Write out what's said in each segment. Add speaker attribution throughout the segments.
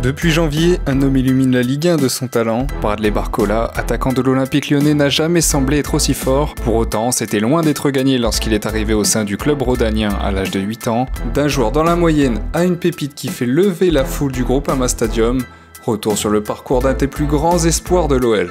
Speaker 1: Depuis janvier, un homme illumine la Ligue 1 de son talent. Bradley Barcola, attaquant de l'Olympique Lyonnais, n'a jamais semblé être aussi fort. Pour autant, c'était loin d'être gagné lorsqu'il est arrivé au sein du club rhodanien à l'âge de 8 ans. D'un joueur dans la moyenne à une pépite qui fait lever la foule du Groupama Stadium, retour sur le parcours d'un des plus grands espoirs de l'OL.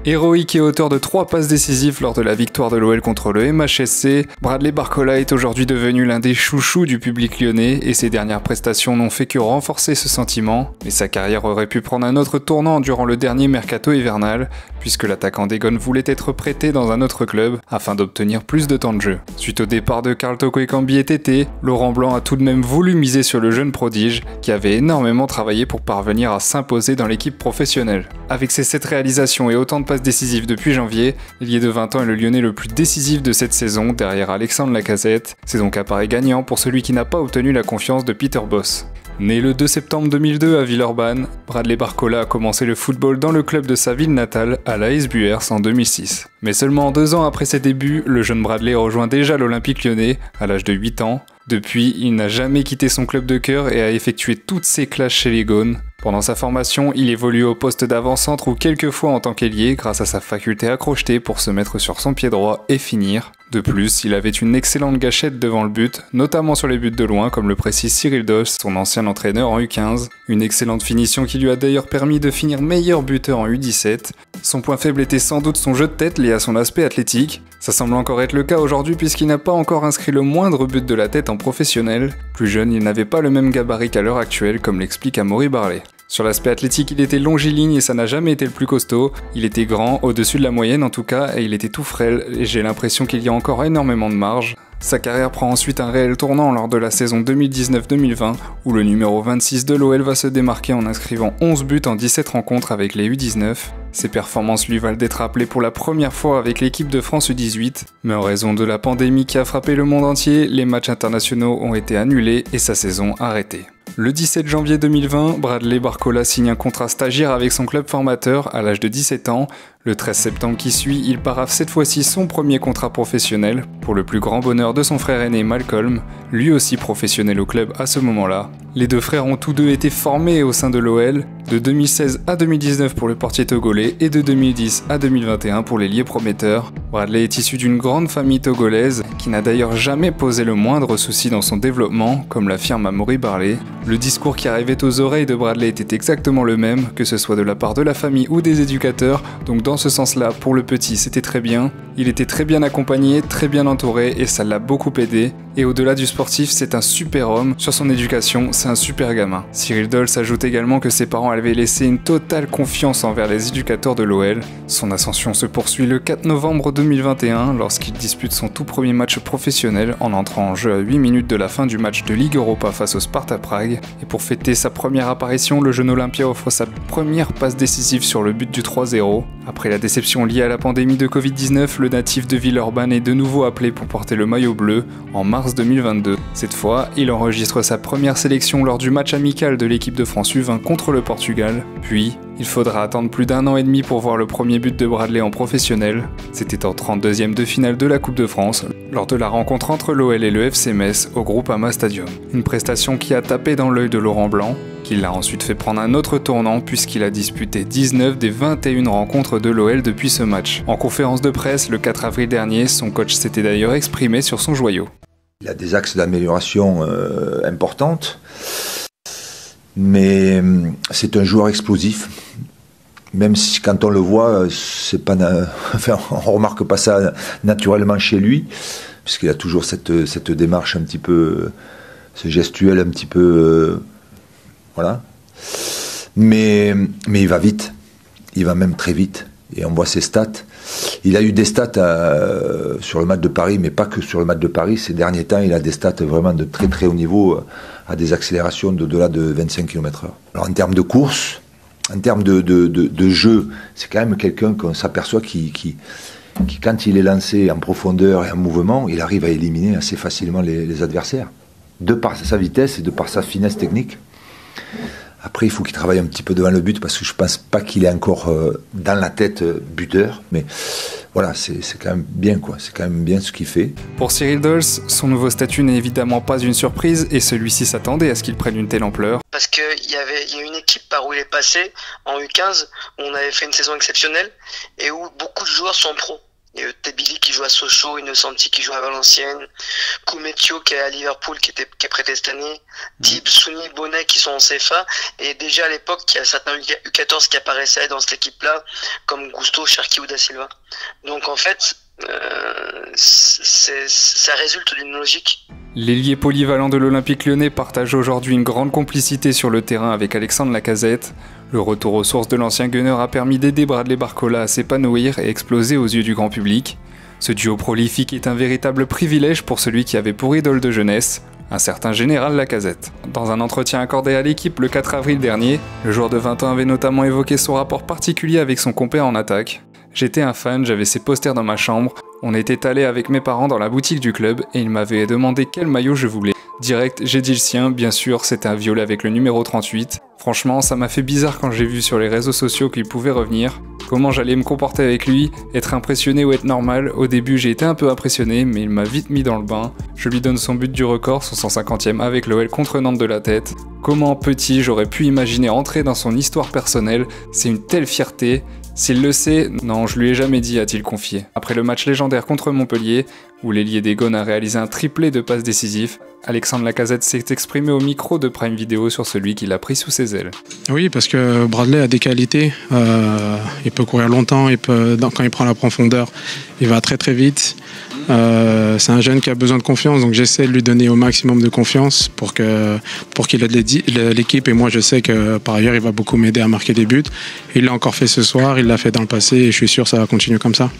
Speaker 1: Héroïque et auteur de 3 passes décisives lors de la victoire de l'OL contre le MHSC, Bradley Barcola est aujourd'hui devenu l'un des chouchous du public lyonnais et ses dernières prestations n'ont fait que renforcer ce sentiment. Mais sa carrière aurait pu prendre un autre tournant durant le dernier mercato hivernal, puisque l'attaquant d'Egon voulait être prêté dans un autre club afin d'obtenir plus de temps de jeu. Suite au départ de Karl Toko Ekambi et Tété, Laurent Blanc a tout de même voulu miser sur le jeune prodige qui avait énormément travaillé pour parvenir à s'imposer dans l'équipe professionnelle. Avec ses 7 réalisations et autant de passes décisives depuis janvier, l'ailier de 20 ans est le Lyonnais le plus décisif de cette saison derrière Alexandre Lacazette. C'est donc un pari gagnant pour celui qui n'a pas obtenu la confiance de Peter Bosz. Né le 2 septembre 2002 à Villeurbanne, Bradley Barcola a commencé le football dans le club de sa ville natale, à l'AS Buers en 2006. Mais seulement 2 ans après ses débuts, le jeune Bradley rejoint déjà l'Olympique Lyonnais à l'âge de 8 ans. Depuis, il n'a jamais quitté son club de cœur et a effectué toutes ses classes chez les Gaunes. Pendant sa formation, il évolue au poste d'avant-centre ou quelquefois en tant qu'ailier grâce à sa faculté à crocheter pour se mettre sur son pied droit et finir. De plus, il avait une excellente gâchette devant le but, notamment sur les buts de loin comme le précise Cyril Dosch, son ancien entraîneur en U15. Une excellente finition qui lui a d'ailleurs permis de finir meilleur buteur en U17. Son point faible était sans doute son jeu de tête lié à son aspect athlétique. Ça semble encore être le cas aujourd'hui puisqu'il n'a pas encore inscrit le moindre but de la tête en professionnel. Plus jeune, il n'avait pas le même gabarit qu'à l'heure actuelle comme l'explique Amaury Barlet. Sur l'aspect athlétique, il était longiligne et ça n'a jamais été le plus costaud. Il était grand, au-dessus de la moyenne en tout cas, et il était tout frêle, et j'ai l'impression qu'il y a encore énormément de marge. Sa carrière prend ensuite un réel tournant lors de la saison 2019-2020, où le numéro 26 de l'OL va se démarquer en inscrivant 11 buts en 17 rencontres avec les U19. Ses performances lui valent d'être appelé pour la première fois avec l'équipe de France U18, mais en raison de la pandémie qui a frappé le monde entier, les matchs internationaux ont été annulés et sa saison arrêtée. Le 17 janvier 2020, Bradley Barcola signe un contrat stagiaire avec son club formateur à l'âge de 17 ans. Le 13 septembre qui suit, il parave cette fois-ci son premier contrat professionnel, pour le plus grand bonheur de son frère aîné Malcolm, lui aussi professionnel au club à ce moment-là. Les 2 frères ont tous 2 été formés au sein de l'OL, de 2016 à 2019 pour le portier togolais et de 2010 à 2021 pour l'ailier prometteur. Bradley est issu d'une grande famille togolaise, qui n'a d'ailleurs jamais posé le moindre souci dans son développement, comme l'affirme Amaury Barlet. Le discours qui arrivait aux oreilles de Bradley était exactement le même, que ce soit de la part de la famille ou des éducateurs, donc dans ce sens-là, pour le petit, c'était très bien. Il était très bien accompagné, très bien entouré et ça l'a beaucoup aidé. Et au-delà du sportif, c'est un super homme. Sur son éducation, c'est un super gamin. Cyril Dosch ajoute également que ses parents avaient laissé une totale confiance envers les éducateurs de l'OL. Son ascension se poursuit le 4 novembre 2021 lorsqu'il dispute son tout premier match professionnel en entrant en jeu à 8 minutes de la fin du match de Ligue Europa face au Sparta Prague. Et pour fêter sa première apparition, le jeune Olympia offre sa première passe décisive sur le but du 3-0. Après la déception liée à la pandémie de Covid-19, le natif de Villeurbanne est de nouveau appelé pour porter le maillot bleu en mars 2022. Cette fois, il enregistre sa première sélection lors du match amical de l'équipe de France U20 contre le Portugal. Puis, il faudra attendre plus d'1 an et demi pour voir le premier but de Bradley en professionnel. C'était en 32e de finale de la Coupe de France, lors de la rencontre entre l'OL et le FC Metz au Groupama Stadium. Une prestation qui a tapé dans l'œil de Laurent Blanc, qui l'a ensuite fait prendre un autre tournant puisqu'il a disputé 19 des 21 rencontres de l'OL depuis ce match. En conférence de presse le 4 avril dernier, son coach s'était d'ailleurs exprimé sur son joyau.
Speaker 2: Il a des axes d'amélioration importantes, mais c'est un joueur explosif. Même si quand on le voit, c'est pas on remarque pas ça naturellement chez lui, puisqu'il a toujours cette démarche un petit peu, ce gestuel un petit peu, voilà. Mais il va vite, il va même très vite, et on voit ses stats. Il a eu des stats sur le match de Paris, mais pas que sur le match de Paris. Ces derniers temps, il a des stats vraiment de très très haut niveau, à des accélérations d'au-delà de 25 km/h. Alors en termes de course, en termes de jeu, c'est quand même quelqu'un qu'on s'aperçoit qui, quand il est lancé en profondeur et en mouvement, il arrive à éliminer assez facilement les adversaires, de par sa vitesse et de par sa finesse technique. Après, il faut qu'il travaille un petit peu devant le but, parce que je ne pense pas qu'il est encore dans la tête buteur. Mais voilà, c'est quand même bien, quoi. C'est quand même bien ce qu'il fait.
Speaker 1: Pour Cyril Dols, son nouveau statut n'est évidemment pas une surprise et celui-ci s'attendait à ce qu'il prenne une telle ampleur.
Speaker 3: Parce qu'il y a une équipe par où il est passé, en U15, où on avait fait une saison exceptionnelle et où beaucoup de joueurs sont pros. Il y a Tebili qui joue à Sochaux, Innocenti qui joue à Valenciennes, Koumetio qui est à Liverpool, qui est prêté cette année, Tibbs, Souni, Bonnet qui sont en CFA. Et déjà à l'époque, il y a certains U14 qui apparaissaient dans cette équipe-là, comme Gusto, Cherki ou Da Silva. Donc en fait, ça résulte d'une logique.
Speaker 1: L'ailier polyvalent de l'Olympique lyonnais partage aujourd'hui une grande complicité sur le terrain avec Alexandre Lacazette. Le retour aux sources de l'ancien Gunner a permis d'aider Bradley Barcola à s'épanouir et exploser aux yeux du grand public. Ce duo prolifique est un véritable privilège pour celui qui avait pour idole de jeunesse, un certain Général Lacazette. Dans un entretien accordé à l'équipe le 4 avril dernier, le joueur de 20 ans avait notamment évoqué son rapport particulier avec son compère en attaque. J'étais un fan, j'avais ses posters dans ma chambre, on était allé avec mes parents dans la boutique du club et il m'avait demandé quel maillot je voulais. Direct, j'ai dit le sien, bien sûr, c'était un violet avec le numéro 38. Franchement, ça m'a fait bizarre quand j'ai vu sur les réseaux sociaux qu'il pouvait revenir. Comment j'allais me comporter avec lui, être impressionné ou être normal. Au début, j'ai été un peu impressionné, mais il m'a vite mis dans le bain. Je lui donne son but du record, son 150e avec l'OL contre Nantes de la tête. Comment petit, j'aurais pu imaginer entrer dans son histoire personnelle, c'est une telle fierté. S'il le sait, non, je lui ai jamais dit, a-t-il confié. Après le match légendaire contre Montpellier, où l'ailier des Gones a réalisé un triplé de passes décisifs, Alexandre Lacazette s'est exprimé au micro de Prime Video sur celui qu'il a pris sous ses ailes.
Speaker 4: Oui, parce que Bradley a des qualités. Il peut courir longtemps, quand il prend la profondeur, il va très très vite. C'est un jeune qui a besoin de confiance, donc j'essaie de lui donner au maximum de confiance pour qu'il aide l'équipe. Et moi, je sais que par ailleurs, il va beaucoup m'aider à marquer des buts. Il l'a encore fait ce soir, il l'a fait dans le passé et je suis sûr que ça va continuer comme ça.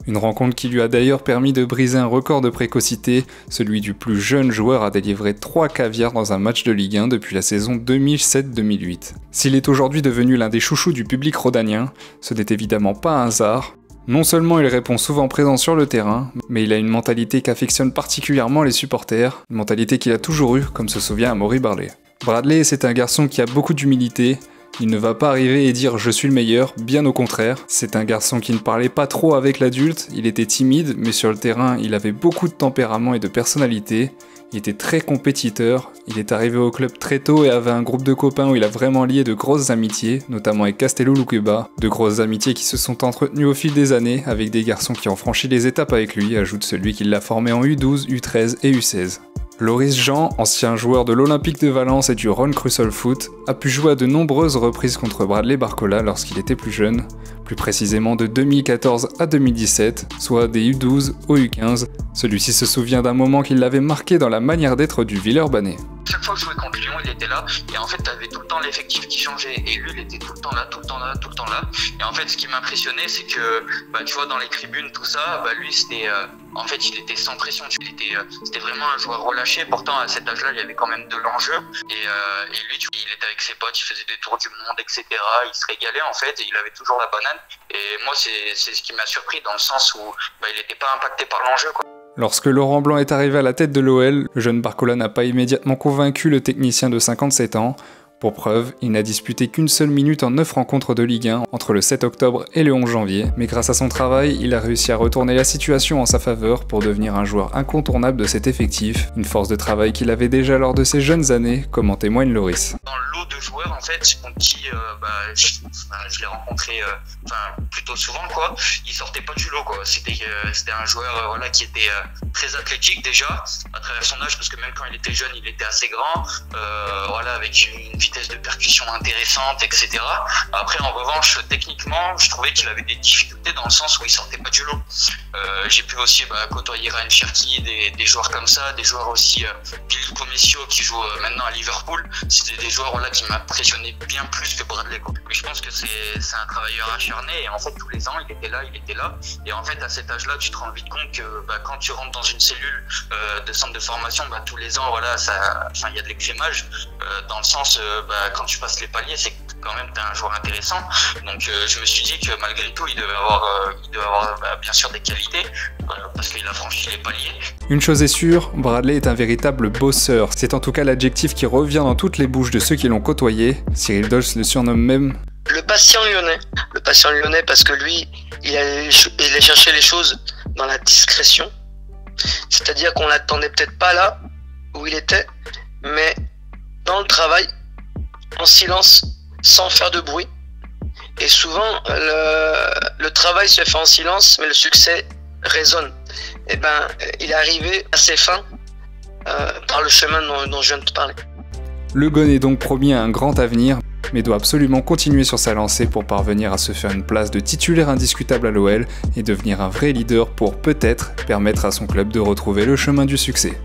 Speaker 1: Une rencontre qui lui a d'ailleurs permis de briser un record de précocité, celui du plus jeune joueur à délivrer 3 caviars dans un match de Ligue 1 depuis la saison 2007-2008. S'il est aujourd'hui devenu l'un des chouchous du public rhodanien, ce n'est évidemment pas un hasard. Non seulement il répond souvent présent sur le terrain, mais il a une mentalité qu'affectionnent particulièrement les supporters, une mentalité qu'il a toujours eue, comme se souvient Amaury Barley. Bradley, c'est un garçon qui a beaucoup d'humilité. Il ne va pas arriver et dire « je suis le meilleur », bien au contraire. C'est un garçon qui ne parlait pas trop avec l'adulte, il était timide, mais sur le terrain, il avait beaucoup de tempérament et de personnalité. Il était très compétiteur, il est arrivé au club très tôt et avait un groupe de copains où il a vraiment lié de grosses amitiés, notamment avec Castello Luqueba. De grosses amitiés qui se sont entretenues au fil des années, avec des garçons qui ont franchi les étapes avec lui, ajoute celui qui l'a formé en U12, U13 et U16. Loris Jean, ancien joueur de l'Olympique de Valence et du Ron Crusoe Foot, a pu jouer à de nombreuses reprises contre Bradley Barcola lorsqu'il était plus jeune, plus précisément de 2014 à 2017, soit des U12 au U15. Celui-ci se souvient d'un moment qui l'avait marqué dans la manière d'être du Villeurbanais.
Speaker 5: Chaque fois que je jouais contre Lyon, il était là, et en fait, tu avais tout le temps l'effectif qui changeait, et lui, il était tout le temps là, tout le temps là, tout le temps là. Et en fait, ce qui m'impressionnait, c'est que, tu vois, dans les tribunes, tout ça, lui, c'était, en fait, il était sans pression, c'était vraiment un joueur relâché. Pourtant, à cet âge-là, il y avait quand même de l'enjeu, et lui, il était avec ses potes, il faisait des tours du monde, etc. Il se régalait, en fait, et il avait toujours la banane. Et moi, c'est ce qui m'a surpris, dans le sens où il n'était pas impacté par l'enjeu, quoi.
Speaker 1: Lorsque Laurent Blanc est arrivé à la tête de l'OL, le jeune Barcola n'a pas immédiatement convaincu le technicien de 57 ans. Pour preuve, il n'a disputé qu'une seule minute en 9 rencontres de Ligue 1 entre le 7 octobre et le 11 janvier, mais grâce à son travail, il a réussi à retourner la situation en sa faveur pour devenir un joueur incontournable de cet effectif, une force de travail qu'il avait déjà lors de ses jeunes années, comme en témoigne Loris.
Speaker 5: Dans le lot de joueurs, en fait, mon petit, je l'ai rencontré plutôt souvent, quoi. Il sortait pas du lot, quoi. C'était un joueur qui était très athlétique déjà, à travers son âge, parce que même quand il était jeune, il était assez grand, avec une vitesse de percussion intéressante, etc. Après, en revanche, techniquement, je trouvais qu'il avait des difficultés dans le sens où il sortait pas du lot. J'ai pu aussi côtoyer Ryan Cherki, des joueurs comme ça, des joueurs aussi, Bill Comessio qui joue maintenant à Liverpool. C'était des joueurs qui m'impressionnaient bien plus que Bradley, quoi. Mais je pense que c'est un travailleur acharné, et en fait, tous les ans, il était là. Et en fait, à cet âge-là, tu te rends vite compte que quand tu rentres dans une cellule de centre de formation, tous les ans, il y a de l'écrémage, dans le sens, quand tu passes les paliers, c'est quand même t'es un joueur intéressant. Donc je me suis dit que malgré tout, il devait avoir bien sûr des qualités, parce qu'il a franchi les paliers.
Speaker 1: Une chose est sûre, Bradley est un véritable bosseur. C'est en tout cas l'adjectif qui revient dans toutes les bouches de ceux qui l'ont côtoyé. Cyril Dols le surnomme même
Speaker 3: le patient lyonnais. Le patient lyonnais parce que lui, il allait chercher les choses dans la discrétion. C'est-à-dire qu'on l'attendait peut-être pas là où il était, mais dans le travail, en silence, sans faire de bruit. Et souvent, le travail se fait en silence, mais le succès résonne. Et ben, il est arrivé à ses fins par le chemin dont je viens de te parler.
Speaker 1: Le Gon est donc promis à un grand avenir, mais doit absolument continuer sur sa lancée pour parvenir à se faire une place de titulaire indiscutable à l'OL et devenir un vrai leader pour peut-être permettre à son club de retrouver le chemin du succès.